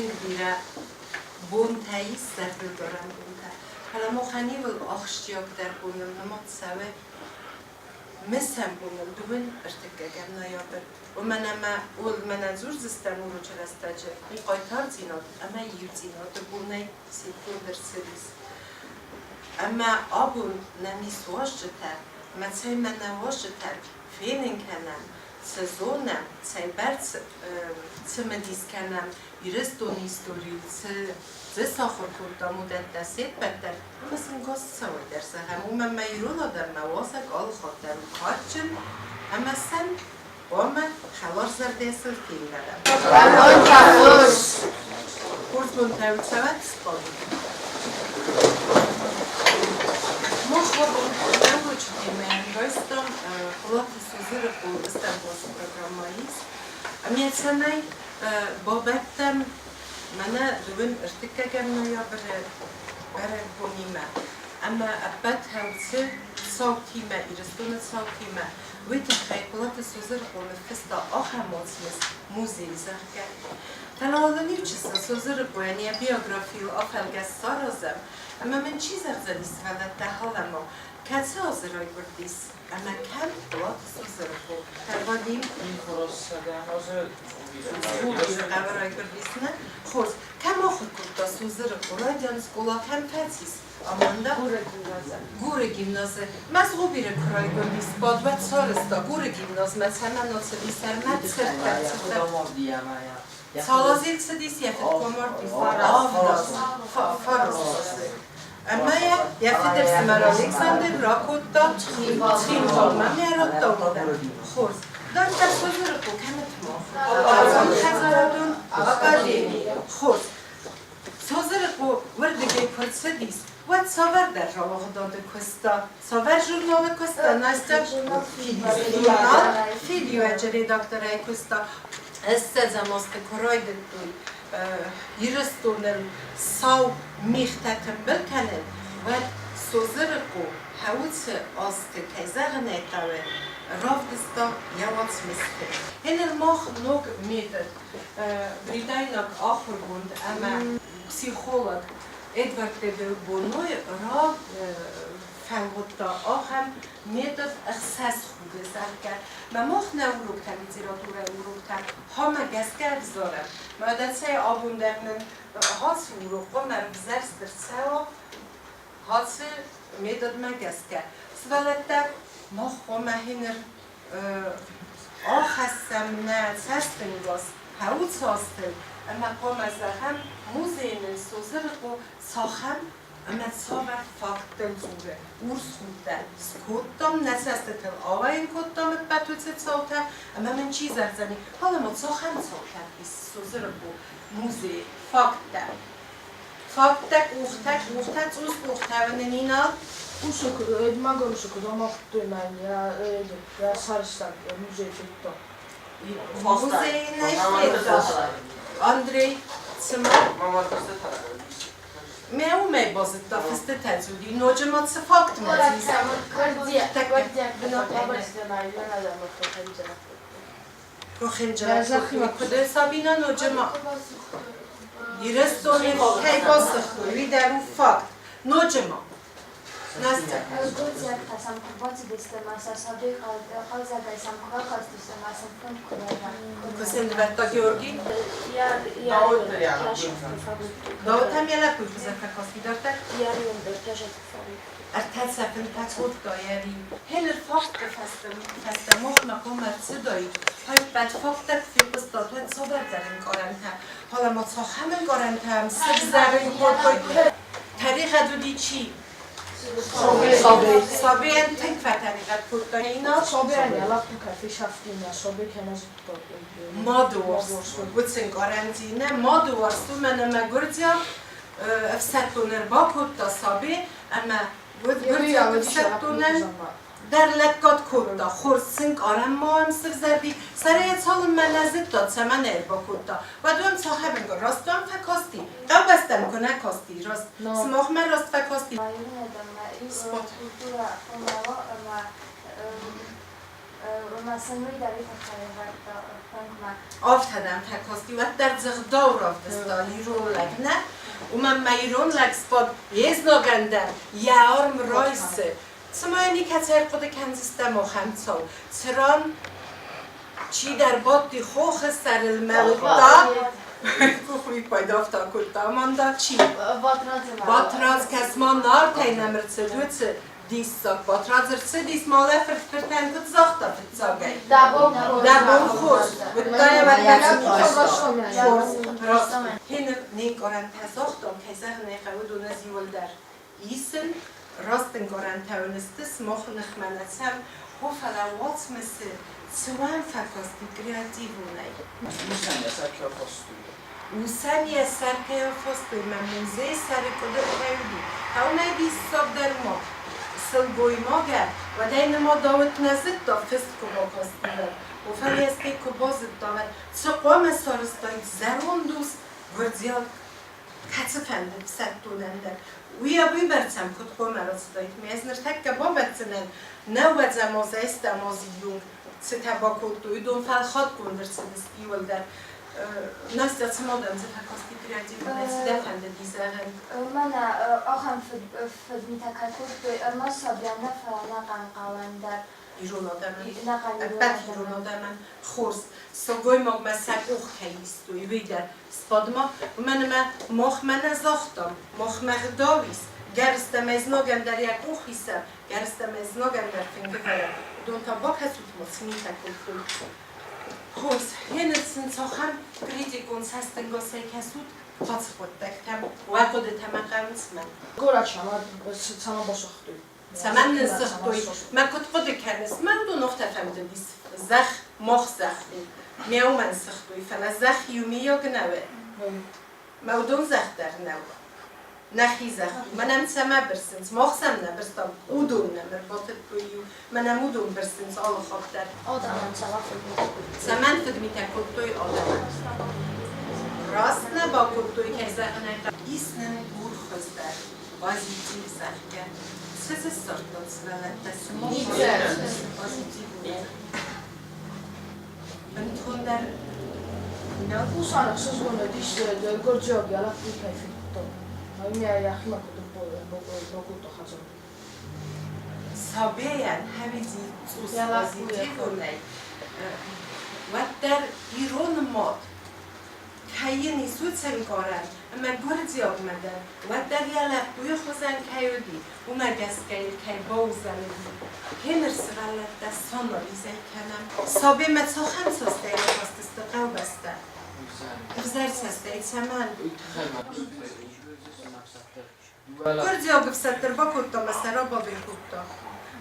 تنگ بیره بونتایی سفر دارم بونتا حالا مخانی و آخشیاک در بونم نمات سوه مسهم بونم دوبن ارتکاگم نیابر و من اما اول منظور زستم رو چرستاجه این قایتار زیناد اما یو زیناد بونه سیکون در سریز اما آبون نمیسواش جتر مثلا من نواش جتر فیلن کنم سزونم سایبرت سمدیس کنم بیرستون هیستوری ساخر کردم و دستت بدر مثل گاز سوی درسه همون من میرون آدم مواسک آل خاطر و کارچن اما سن با من خبر زرده سلطین ندم کورس منتوی سوید سپالی ما خوابون نمو چیدیم انگایستم خلاف سوزر قولستم باز پروگراماییست امیت سنای بابتم منە دوبن ارتکاگەم نویا بەرە بۆنیمە ئەمە ئەبەت هەوچە ساوتیمە ئیرستونە ساوتیمە ویتە خەیقڵەتە سۆزر قۆمە فستا ئاخەمۆچمس موزەی زەرگە تەناڵەنی وچسە سۆزر بۆیانیە بیۆگرافی و ئافەلگە سارازەم ئەمە من چی زەرزەلیس هەلەتە هەڵەمە کەچە ئازرای بردیس ئەمە کەم وڵاتە سۆزر بۆ تەربادیم قبرای کردیسنه خوش کم آخر کرده سوزر قرای دیانس قولا کم پتیس امانده گوره گیمنازه مزغوبی را کرای کردیس بادوت سارستا گوره گیمناز مثلا ناصبی سرمت سرکت سالازی اکسدیس یفت کماردیس آفداز فارسازه اما یفت درس مرا الکساندر راکود دا تیم بالمه میراد داودن خوش دان تصویر رو کمت ما آزان خزاردون آقادیمی خود سازر رو وردگی پرسدیس و ساور در راه داده کستا ساور جورنال کستا نستا فیلیو اجری دکترای کستا استزماست کرای دوی یرستونن ساو میختتن بلکنن و سازر رو حوض آست کیزر نیتاوه رافدستا یواز مسته. هنر ماخ نوگ میدد. بریتانیاک آخر بود اما پسیخولوگ ادوارد دبل بونوی را فهمودا آخر میدد احساس خوده زرگر. من ماخ نوروکتم لیتراتور نوروکتم همه گسگر زارم. مادر سه آبوندم هاس وروکم مربزرس در سوا هاس میدد مگسگر. سوالتر ما خواهمه هنر آخستم نه سستن گاز هاوت ساستن اما قام از هم موزین سوزر کو ساخم اما ساور فاکتن زوره ورس خوده سکوتم نسستتن آواین کتم بطوت ساوته اما من چی زرزنی حالا ما ساخم ساوته بیس سوزر کو موزی فاکتن فاکتک اوختک اوز اوخته و ننینا magam sokat a magtöménye, szereztem a muzét itt. Muzejne is Andrei, Cima. Miał megbazott a fesztetet, hogy nodzsemat se fakt mazis. Rohingyalak, kude Sabina nodzsema. Iresztoni hely basszakor, videó fakt. Nodzsema. Настя. Köszönöm, Georgi. Давид هم یه لپوی بزرگ کاسیدارده. ارتدسفن تکود دایری. هنر فاقت فست مخنا کمرد صدایی. های بد فاقت فی بستاد ود صبر درین کارنده. حالا ما تا همین کارنده هم سر زرین خود باید. تاریخ دودی چی؟ Sabé tem que fazer a proteína. Sabé é lá porque fez chafrinha, sabé que nós Modus, você garantina, modus, tu mana magurdia, afsatuner bakutta sabé, ama gurdia afsatuner در لکات کتا خورسنگ آرام ما هم سر زردی سریع سال من نزد داد سمن اربا کتا و دوام صاحب انگار راست دوام فکاستی او بستم کنه کاستی راست سماخ من راست فکاستی مثلا داری تخلیق افتادم تکاستی و در زغدور افتستانی رو لگنه و من میرون لگ سپاد یز نگنده یارم رایسه سمایی کتر خود کنزسته مخم سال سران چی در بادی خوخ سر الملتا کوخوی پایدا افتا کلتا ماندا چی؟ باتراز کس ما نار تینم رسه دوچه دیست ساک باتراز رسه دیست ماله فرتن کت زاختا فتزاگه دبون خورس و دایه و خورس هینم نیک آرن تزاختم که زهن نیخواه و نزیول در ایسن راستن گارن تونستس مخ نخمنت هم و فلوات مثل سوان فکاستی کریاتیوونه موسیقی سرکه فستوی من موزه سر کدر خیلی هاونه بیست ساب در ما سلگوی ما گر و دین ما داوت نزد دا فست کبا کاستی و فلیستی کبازت داوت چه قوم سارستای زرون دوست گردزیال کتفنده بسد دوننده ویا بیبرتم کد قوم راستایت میزنر تک با بتنن نو زمازه است مازیون ستباکوت دوی دون فال خود کندر سدستی ولدر ناست از مادام زد هکاستی کریاتیو نست دفنده دیزاهن من آخام فدمی تکرد دوی ما سابیان نفرانه قنقاوندر ایرون آدمن بد ایرون آدمن خورس سوگوی مگ مسک اوخ کیست دوی ویدر سپادما من مخ من ازاختم مخ مخداویست گرستم از نگم در یک اوخیسم گرستم از نگم در فنگه برم دون تا با کسوت مصنی تکل خورس هنر سنساخم کریتیکون سستن گاسه کسوت خاص خود دکتم و خودتم قرنس من گورچم سما باشختوی سمن نسختوی من کد خود کنس من دو نقطه فهمده بیس زخ مخ زخی میاو من سختوی فلا زخ یومی یا گنوه مودون زخ در نوه نخی زخی منم سما برسنس مخسم نبرستم اودون نمر باتت بویو منم اودون برسنس آل خواب در آدمان سمن فدمی تکل توی آدمان راست نبا کل توی که زخنه ایسنم بور خزدر بازی جیب زخگر سز سرداد سرالت دست ما بازی جیب من تون در Usana se zgone dice gorgiogi alla fine hai finito. I miei achima poco to hazard. سابیان همیزی بازی جیبونه و در ایران ماد که نیسود سنگارن اما گردی آمدن و در یه بوی خوزن کهودی و مگس که باوزن هنر سوالت دستان را بیزه کنم سابی متساخم ساسته اینا خواستست قو بسته افزر ساسته ایتسمان گردی آگف ستر با کتا مسرا با بین کتا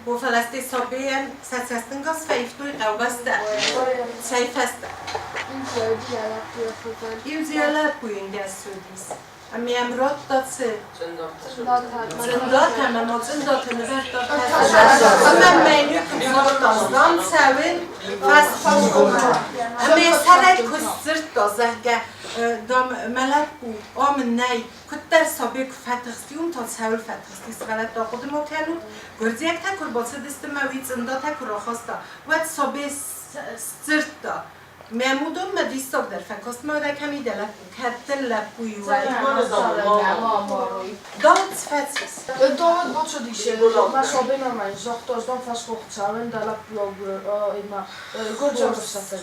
و فلسطی سابیان ساسستن گاز فیفتوی قو بسته سیفسته این زیاله پوین گاز سودیس امی امرات داد سه زندات همه ما زندات نظر داد اما منیو که دازدان سوین فست امی سرک کسرت دازه که دام ملک بود آمن نی کت در سابق فتخستی اون تا سوال فتخستی سوالت دا خود ما کنو گرزی یک تکر باسه دست موید زندات تکر آخواستا و سابق سرت دا معمودون مدیستاک در فکاست ما در کمی دلت کتل لپوی و داد فتیس Dove boccio dice, ma so bene ormai, zocht als dan vast hoogzamen, daar lag blog, ima, gorgiogi sta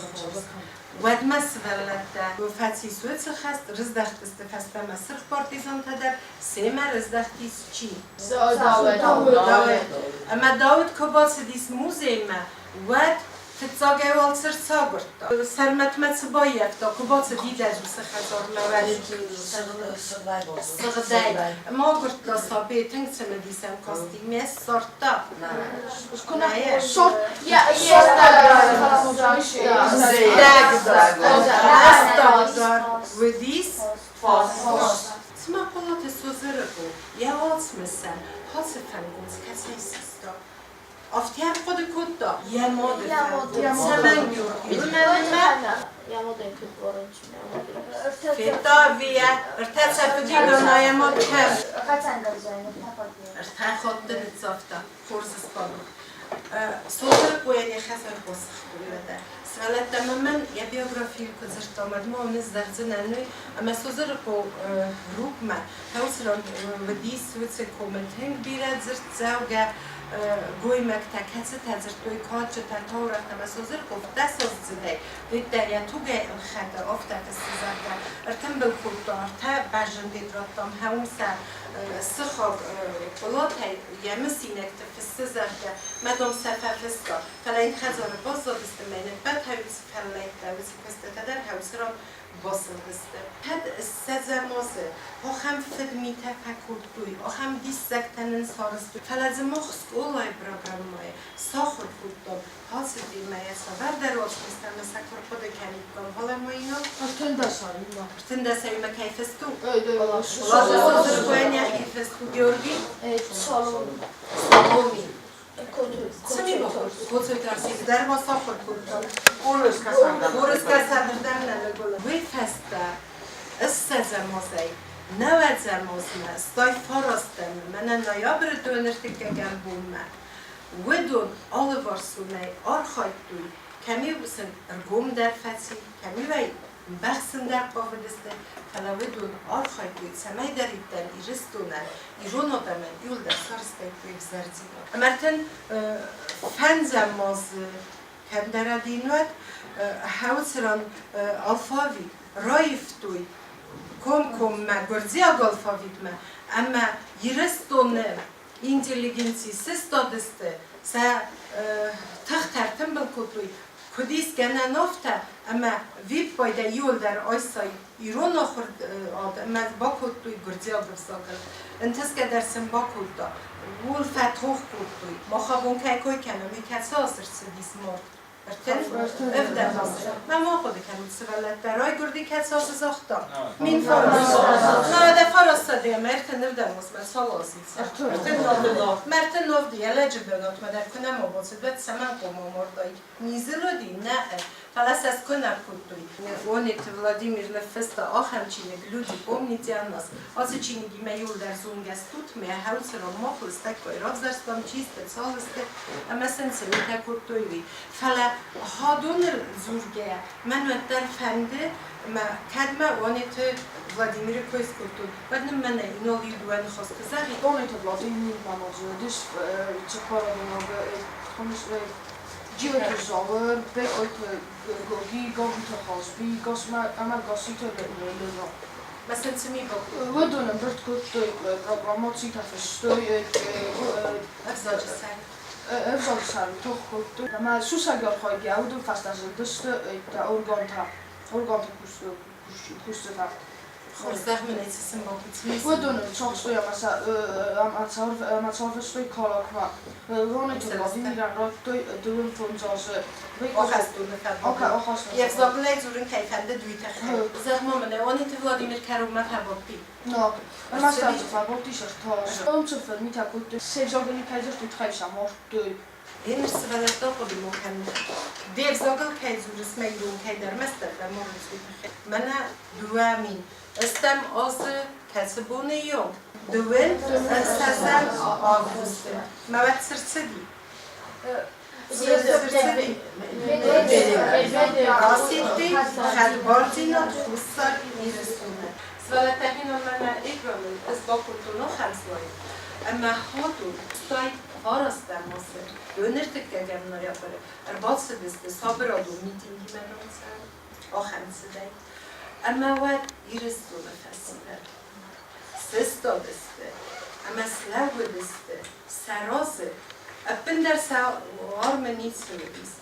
ود مسئولت و فتیس و چه خست رزدخت استفسته مسرخ پارتیزان تدر سیمه رزدختیس چی؟ داود اما داود که باز دیس موزیمه ود تتزاگه وال سر ساگرد سرمت متبا یفتا که باز دیده جو سخزار مولی سغدای ما گرد دا سابه تنگ سمه دیسم کاستی میس سارتا نه Sort, ja, Dagdar و دیس سما قلات سوزره بو یا آت مثل حاس فنگوز کسی سستا افتیار خود کد دا یه ماده سمن یورد Ja må det kunne vara en فتا ویه ارتاع فدینا نای ماده کم Kaç sen de güzel. ارتاع خود دلت زافتا خورز سپادو صدر قوی خسر بسخ بوده. سوالت تماما یا بیوگرافی کزشت آمد ما اونیز درزن انوی اما صدر قو روکمه هاوسران ودی سویت کومنت هنگ بیرد زرت زوگه گوی مکتک هست تزرت گوی کات چه تطورت اما صدر قو دست از زده دید در یا توگه الخطه افتک استزرده ارتم بالکلتار تا بجن دید راتم هاوسا سخاب بلاتای یمسینک تفستزرده مدام سففستا فلا این خزار باز دادست مینه بعد هاوس فلایت داوسی کسته تدر هاوسران basın kıstı. Had sezamazı, o hem filmi tefekkür duy, o hem dissektenin sarıstı. Felazım oxsk olay programmayı, sahur kutlam, hasıl demeye saver der olsun istemese korkuda kendikten falan mı inan? Artında sarıyla. Artında sarıyla keyfestu. Evet. Lazım hazır koyanya keyfestu Georgi. Salomi. Sami bakır. Kocu tersi der var sahur kutlam. Oruz kasanırdan ne gülü. Ve festa, sezamazı. نود زمازمه استای فارستم من نایابر دونرتی که گم بومه ودون آلوارسونه آرخای دوی کمی بسن ارگوم در فتی کمی وی بخسن در قاودسته فلا ودون آرخای دوی سمای در ایدن ایرستونه ایرون آدمن یول در سارسته دوی زردینا امرتن فن زماز کم در دینوت هاوسران آلفاوی رایف دوی kom me gurdzia golfavit me, ama jirestone inteligenci sistodiste se tahtertim bilkutui kudis gene nofte ama vip bayda yol der aysay iron oxur ad ama bakutui gurdzia golfsakal entes kedersin bakutta wol fathoch kutui maxabon kaykoy kanami kasasir sidis mort افدم من ما خودی کنم سوالت برای گردی که ساز زاختا مین فرست نه ده فرست دیگه مرتن افدم من سال آسید مرتن نو دیگه لجه بگات مدر کنم آبازید بد سمن قوم آمردایی نیزلو دی نه فلس از کنم کدوی اونیت ولادیمیر لفستا آخم چینه گلودی بوم نیتی اناس آسه چینی گیمه یول در زونگستوت میه هاوس را ما خلستک بای راز درستم چیست سالسته اما سنسلی تکردوی فلا هادونر زورگه من در فنده ما کدمه وانیت ولادیمیر کویس کردون بعد من اینالی دوان خواست بزاری وانیت ولادیمیر مناظردش چه کارا بنا خونش جیوتزاور به اوت گوگی گوگی خاصبی گاس ما عمل گاسی تو لنا مثلا چمی با ودونم برد کد پروگراماتی تفشتوی افزاج سر افزال سر تو خود ما سوساگر خواهی گاودو فست از دست تا ارگان تا کشت تا خورزخ من ایسیسم با کتیمیست ودونم چاقستوی امتصارفستوی کالاکما وانه تو بازی میرن را دویم فونزازه آخستونه فرمان یک زاقله زورن کیفنده دوی تخیل زخما منه وانه تو ولادیمیر کرومه فباقی نه من استازه فباقیش اختاشه اون چه فیلمی تکود سیزاگلی کیزش دوی تخیشم دوی این سوالت دا خودی ممکن دیو زاگل کی زورس میرون کی در مستر در مورد دوی تخیل منه دوامین استم آز کسبونه یوم دوین استازم آگوسته مواد سرسدی آسیدی خدبارزینات خستار ایرستونه سوالت تحین من ایرامن از با کنتونو خمسوایی اما هاتون استای آرستم ماسه دونرتک گم نریا بره ارباط سدسته صابر آدو میتینگی من نمسن آخمسه دی اما واد ایرستونه فسیده سستادسته اما سلو دسته سرازه اپن در آرمنی سویدیس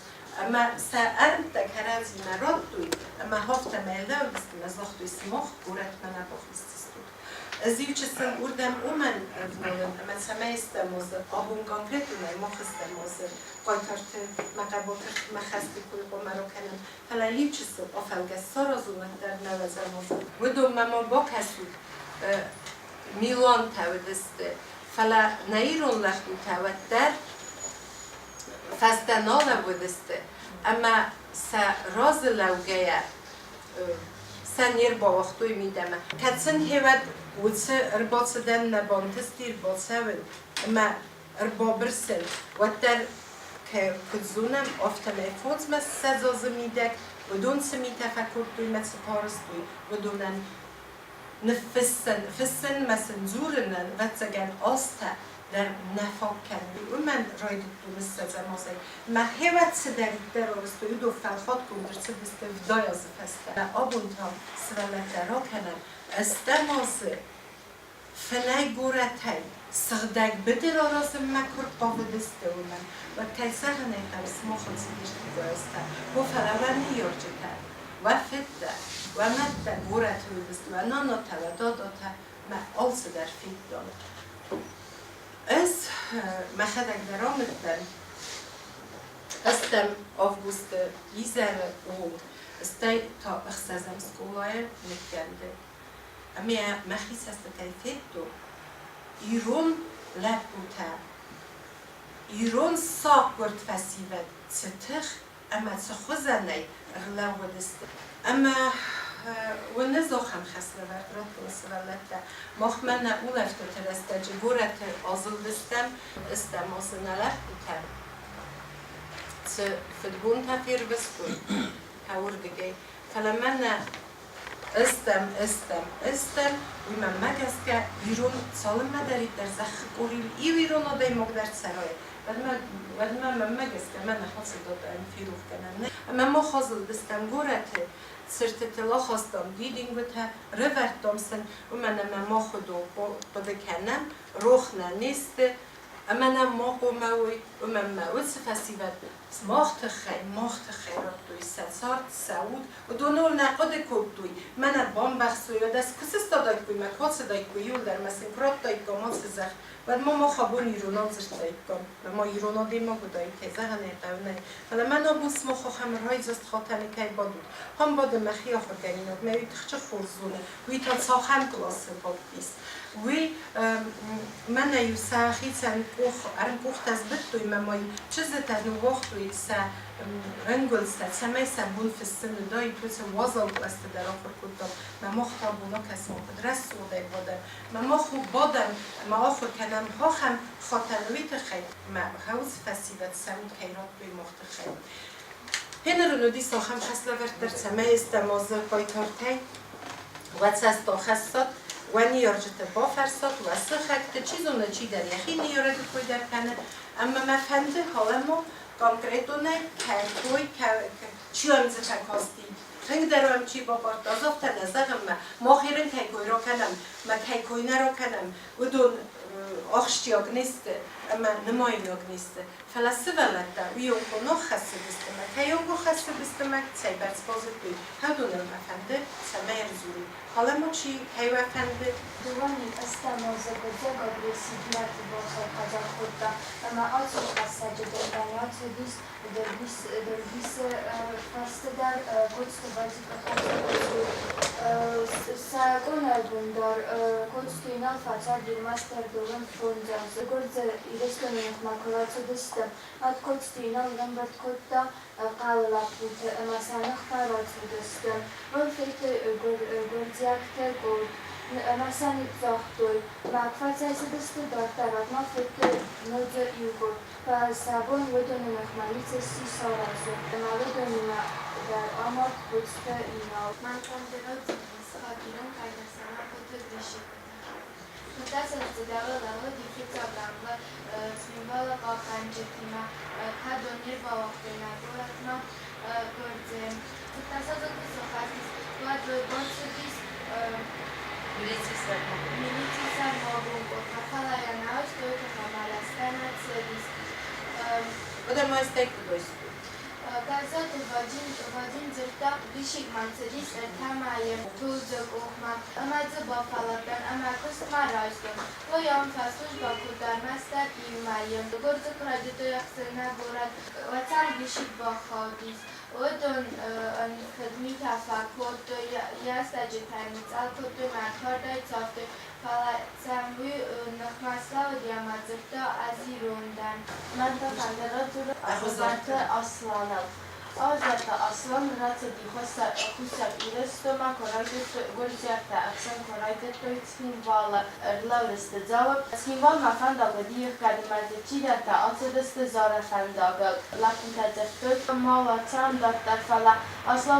اما سرم تکرازی مراد دوی اما هفت ملده و بستیم از وقتی سماخ گورت من نباخستستو از یو چستم اردم اومن افنالم اما سمه استمازه آبون کانکرت اومن مخ استمازه قایتارت مقباتر مخستی کوی قمرو کنم فلا لیو چستم آفلگه سارازونت در نوزمازه ودوم مما با کسود میلان تودسته فلا نیرون لختی تود در فستنال بودسته اما سا راز لوگه سنیر با وقتوی میدمه کتسن هیود وچه ارباط دن نبانتستی ارباط سوید اما اربا برسن و در که کدزونم افتمه فوز مس سزازه میدک و دون سمی تفکر دوی مس پارس دوی و دونن فسن مثلا زورنن و تگن آسته در نفاق کنی و من راید دونست زمازه ما هیوت سدرید در آرستوی دو فلخات کندر چه بسته ودای از فسته آبون تا سرالت درا کنم استمازه فنای گورتای سردگ بدر آرازم مکر قاودسته و من و کیسر نیتر سماخل سیدشتی دارسته و فراوانی یارجته و فته و مدده گورت بسته و ناناته و داداته ما آلس در فیت دانه از مخدک در آمدن استم آفگوست ایزر و استی تا اخسازم سکولای نکنده اما مخیص است تایفت دو ایرون لب بوده ایرون ساق گرد فسیوت ستخ اما تخوزنی اغلاو دسته اما و نزاخم خسته ورد و سوالته مخمن اولفت ترسته جبورت آزل دستم استم آزل نلفت بوده فدبون تفیر بسکن هور دیگه فلمن استم و من مگس که ایرون سالم مدارید در زخ قوریل ایرون آدای مقدر سرای و من مگس که من حاصل دادم فیروف کنم اما ما خازل دستم گورته سرتتلا خواستم دیدیم بوده روردم سن و من ما خودو بده کنم روخ نیست اما ما قوموی و من موت سفسیبت ماخت خیرات دوی سال سعود و دونول نقد کود دوی من بام بخصوی و دست کسیست دادای کوی من کاس دای کویول در مثل کرات دای کامال سزخ و ما خابون ایرونان زشت دای کام و ما ایرونان دیما بودای که زهنه قونه حالا من آبوس ما خواهم رای زست خاطنی که بادود هم باد مخی آخر گرینات میوی تخچه خورزونه وی تا ساخم کلاس باد بیست وی من ایو ساخی سن کوخت از بد دوی ممای چیزت از نوخت دوی سا رنگل سمی سبون فستن دایی توی وازل است در آخر کدام ما خطابونا کسی ما قدرت سوده بودم ما خوب بادم ما آخر کنم ها هم خاطرویت خیلی ما حوز فسیبت سمود خیرات بی مخت خیلی هنر رو دی ساخم خسله ورد در سمی استمازه پایتارتی و سستا خستاد و نیارجت با فرساد و سخکت چیزونه چی در یخی نیارد کوی در کنه اما مفهمده حالا ما کنکریتونه که توی چی هم زفن کاستی رنگ دارم چی با بارد آزاف تنزدم ما خیرن که کوی را کنم ما که کوی نرا کنم و دون آخشتیاگ نیست اما نماییاگ نیست فلسه ولده و یونگو نو خسته بستمه که یونگو خسته بستمه چای برس بازد بی ها دونم افنده سمه رزوری حالا ما چی هی وفنده؟ دوانی استمازه بزه گابری سیدمت بازار قدر خود دا اما آتو خسته جدرگانیات در بیس فرسته در گوست بازی بخواست ساگونه بوندار گوست اینال فاچار دیرماستر دوان فونجازه گرزه ایرستونیخ ماکولاتو دستم ات گوست اینال رنبرد کود دا قاللاب بود اما سانخ فراتو دستم ون فیت گرزیاکتر گود مثلا زاختوی و فرزایز دسته دارد ما فکر نوجه یوگورد و سابون ودونی مخمالیت 30 سال از ما ودونی در آماد بودسته اینا من کامدرات خاطرم کایدستانم کتر بشی متاسف زداوه لغو دیکی تابلانگه سیمبال قاقنجتیما کدونیر با وقتینا دولتما گردیم متاسف زدوز خاطیز باید بانسدیز Milicija mogu kakala je naoč, to je kakala stanac, Budemo je stekli dojstu. Gazet vajin zırta düşük mantıris tamayım tuzuk okmak amacı bafalardan ama kısma rajdım. O yan fasıl bakudar mastar imayım. Gördük radyoda yaksına borat vatan düşük bakadis. Odun khidmi tafakkur yastacı tanıt alkodu markarday çaftı Falacamı nıkmasla diyamazıkta azirundan. Manda kandaraturu ahuzatı aslanım. Ağzata aslan ratı di xusa irestoma koraydı golcakta aksan koray het durch Skinwala erlaubste Dauer. Skinwala mafandaga dier kadimate chidata altedeste zara fandaga lapunta deftot mala tandata fala asla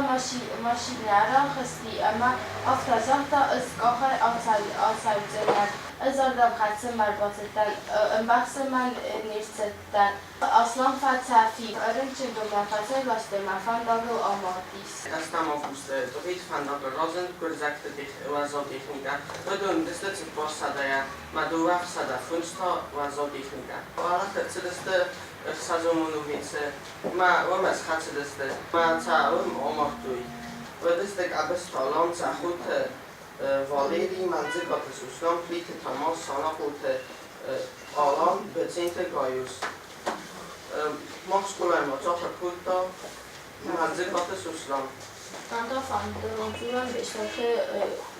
mașinara khasti ama aftazata iskaha asauzeman azardam khatse marbatetan maximum nirsetan aslan fatsafi arınçı domafase vaste mafandaga amatis. Astamo fuste dohit fandaga rozen kurzakte wazotechnika. Dodun destece posadaja maduwa sada funsta wazotechnika. Ala tsedeste sazomonovice ma omas khatsedeste ma ta omartui. Vedeste abestalon za khut Valeri manzikate suslam plite tamas sana khut alan bezente gayus. Maxkulay maçaxa khutta manzikate suslam. Tanta fantazuran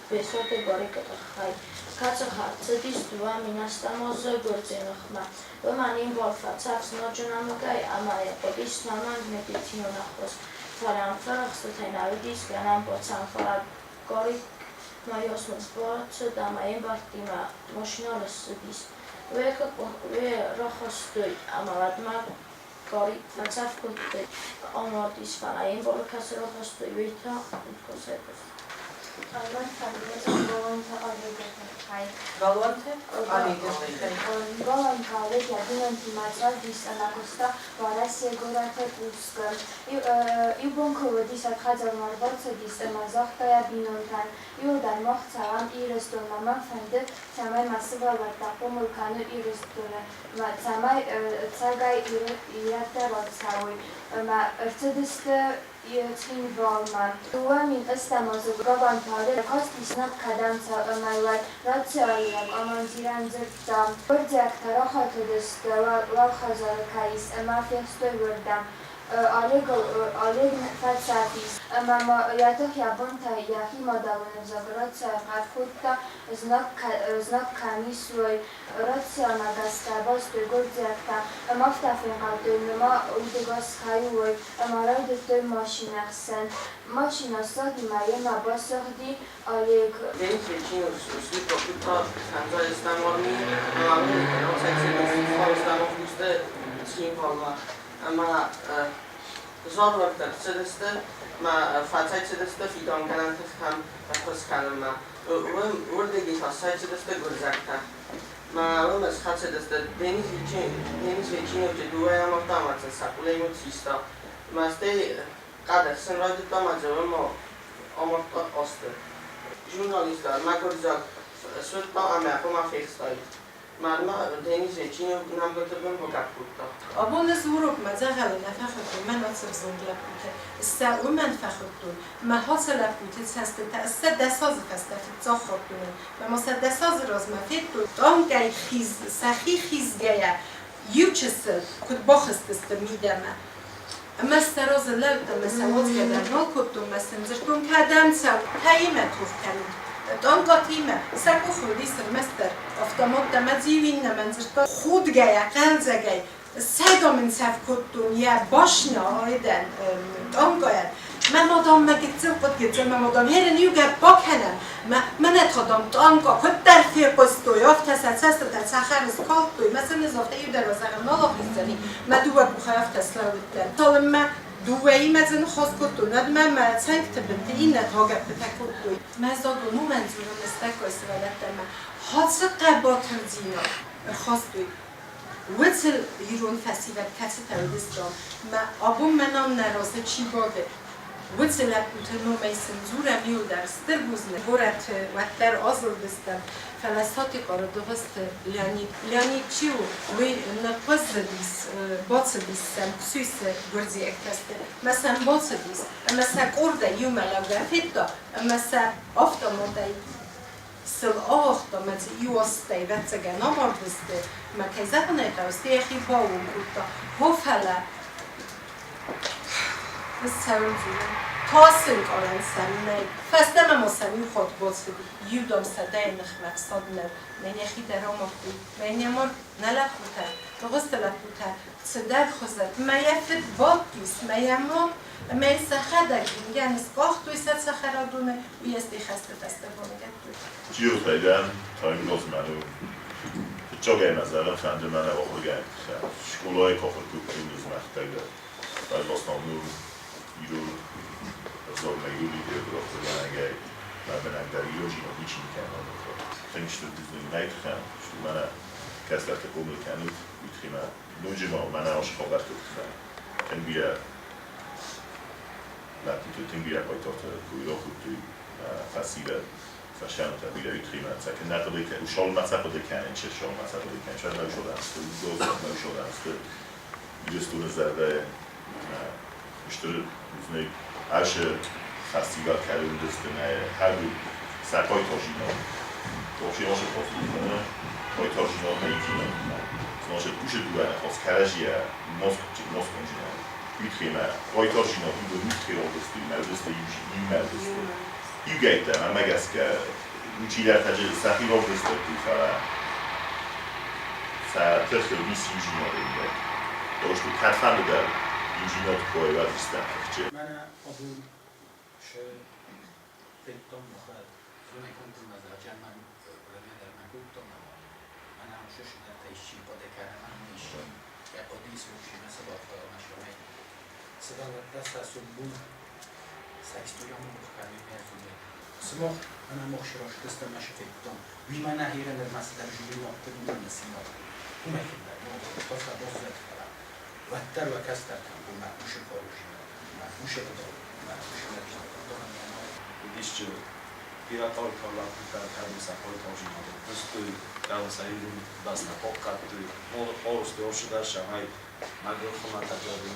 besate barikata khai. Kaça harcedis dua minastamoz gorzenxma. Romanin bolfatsaks nojonamgai amaya podis naman medicinonaxos. Faranfarax tenavidis ganam botsan farat gorik Mariosmas bots damaim bartima moshinolas bis. Ve rohostui amaladma gorik fatsafkut omodis fanaim bolkas rohostui vita kosetos. Alman fadiyet volanta alidetay. Volanta alidetay. Volanta alidetay maçlar dis anakosta varasiye gorate uskar. Ibonkovodi satkhajar marbatsa dis mazaxtaya binontan. Yoldan maxtsalam irestonama fende samay masiva varta pomulkanu irestone. Samay tsagay irate vatsawi. Ma ertediste Skinwala. Oamenii ăsta mă zăgăban tare, costis nat cadanța mai luat, rațioală, amanziran zărta, bărțeac taraxatı deste, lalxazarı kayis, mafya stoi vărdam. Aleg fatsafis, mama yatok yabonta yahi madalını zagrotsa qarxutta znak kamisui ratsya nagastaba stoi gordziakta maftafen qaldoynuma udegas kayuoy maravdetoy maşinaxsen maşinasagi mayema basagdi aleg Deniz vecino usli proputta kanza istamormi amamni no istamofuste Skinwala ama zorluklar çedeste ma fatay çedeste fidan garantis ham poskanma urde gita say çedeste gurzakta ma umas hat çedeste deniz vecino ce duaya maftamatsa sapulemo tsista ma ste kadar sen radita majavamo amorta oste jurnalistlar ma gurzak sutta ama koma festai Marma deniz vecino nam gotebim bogaputta. Abone zuruk ma zahalı nefakhtun men atsır zonglapute. Issa umen fakhtun ma hasalapute sestete issa desaz festafit zakhtun. Ma masa desaz rozma fittu. Tongay khiz sahi khizgaya yuchsel kud bakhstist midama. Ama staroz lawta masawaz kadar nokutun masenzirtun kadam saw tayimat ufkanit. Dongatime, sako khudi semester avtomot damazivin namanzirta khudgaya qalzagay sadomin safkotun ya boshna aydan dongayat mamodam magitsil qotgitsil mamodam herin yuga bakhanam manat khadam donga qottar fi qostoy aftasasasta sakharis qaltoy masalan zafta yudar wasaqam nalaqistani maduwa bukhayaf taslawittan tolma دوایی مزن خاص کتون من معنی تبدی این نتاجت بتکوی مزاجو مو منظورم استک استفاده من حادث قباتر دینا خاص دوی وصل ایران فسیلت کسی تودستان ما آبون منام نراسه چی باده وصل لبوت نمیسن زورم یو درستر بزنه برات وقت در آزل دستم فلسطی قرار دوست لیانی چیو وی نقص دیس باعث دیسم سویس گردی اکتسته مثلا باعث دیس مثلا کرده یوم لگافیتا مثلا آفتمادی سال آفتماد یوستی وقتی نامردسته مکیزه نکردسته یکی باوم کتا هفله سرزیرم تاسن کارن سمی فستم مسمی خود بازدی یودم صدای نخمت صدنر من یخی درام اختی من یمار نلکوته درست لکوته صدر خوزد من یفت باکیس من یمار من سخدگیم یعنی سقاخ توی ست سخرادونه و یستی خسته بانگت توی جیو خیدن تا این روز منو جاگه نظرم فنده من آخر گرد شکلای کافر این روز مختگه باید باستانو ایرو ازار میگولی که برخت بگنگه من در ایرو جینا هیچی میکنم خیلی شده دیزنی نیتخم شده من کس در تکوم کنود بیتخیمه نوجه ما من عاشق آورد کنم کن بیره لطی تو تیم بیره پایتاخت کویرا خود توی فسیره فشان تا بیره بیتخیمه سکن نقده که شال مصب بده کنه چه شال مصب بده کنه شاید نوشده است دوست نوشده است بیرستون زرده مشتر روزنه عرش فستیوال کرده دستنه هر دو سرکای تاجینا تاجیناش پاسو کنه پای تاجینا میتونه ناشه پوش دوباره خواست کرجیه ماسک کنجینه بیتخیمه پای تاجینا بیدو میتخیره دستی مردسته یو مردسته یو گیته من مگس که روچی در تجربه سخی را دسته توی فرا ترخ بیس یوجینا دیگه داشت تو کتفن در یوجینا تو کوه و دسته من أظن شيء في التم مخال زوني كنت مزاجا من رمي در مكوب تم أنا مشوش در تيشي قده كارم من ميشي يا قديس وشي مثل أفضل مشروعي سدا دست سبون سايستو يوم مخالي ميزوني سموخ أنا مخشراش دست ماشي في التم ويما نهيرا للمسل جولي وقت من نسيما كما كده بطفل بوزت فرا واتر وكستر كان بما مش الفاروشي موشه بدار Když piratovi kavlátky tady sa poľtožíme, prosto tam sa idú vás na pokaty, polosti ovšedaša aj na grofona taďari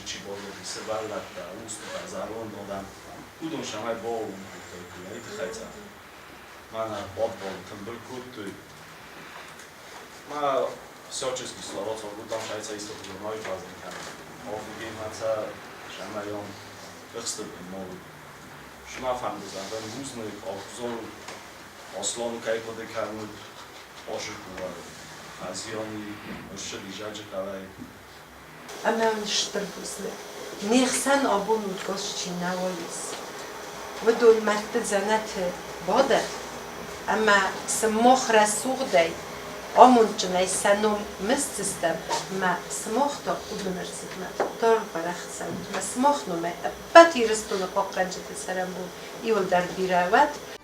či bolo by se varlata, ústupa za London, udom sa aj bol, aj tchajca. Mana odbol, ten byl kurtuj. Ma всячески словоцов, udom šajca isto bilo novi paznika. Ovdje maca шамайон върстъпен много. Шма фандаза, да не гуснай обзор, ослон кайко да карнут, ошекува, азиони, ошели жаджа калай. أمام شتربوزله نيخسن أبون وتقصشي ناوليس ودول مرت زنت باده أما سموخ رسوغ داي آمون جنای سنوم مستستم ما سماختا قدو نرسید ما دار برخت سنوم ما سماخ نومه باتی رستون قاقرنجت سرم بود ایول در بیروت